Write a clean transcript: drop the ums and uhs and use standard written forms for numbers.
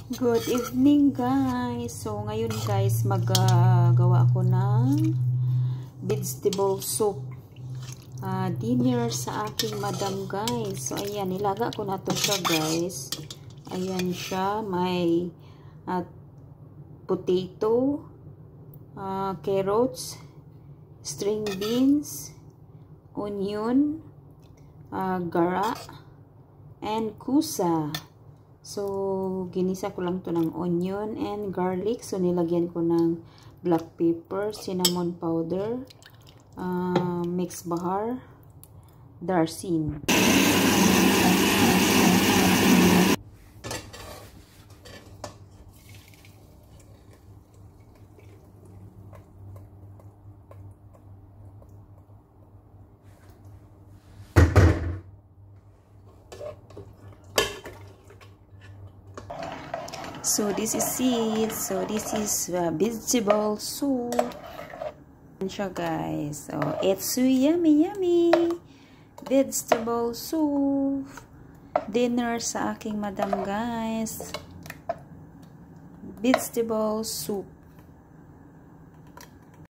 Good evening guys. So ngayon guys magagawa ako ng vegetable soup. Dinner sa aking madam guys. So ayan, nilaga ko na to siya guys. Ayan siya, may potato, carrots, string beans, onion, gara, and kusa. So, ginisa ko lang to ng onion and garlic. So, nilagyan ko ng black pepper, cinnamon powder, mixed bahar, darsin. So this is it. So this is vegetable soup. Ayan siya guys. So it's so yummy vegetable soup. Dinner sa aking madam guys. Vegetable soup.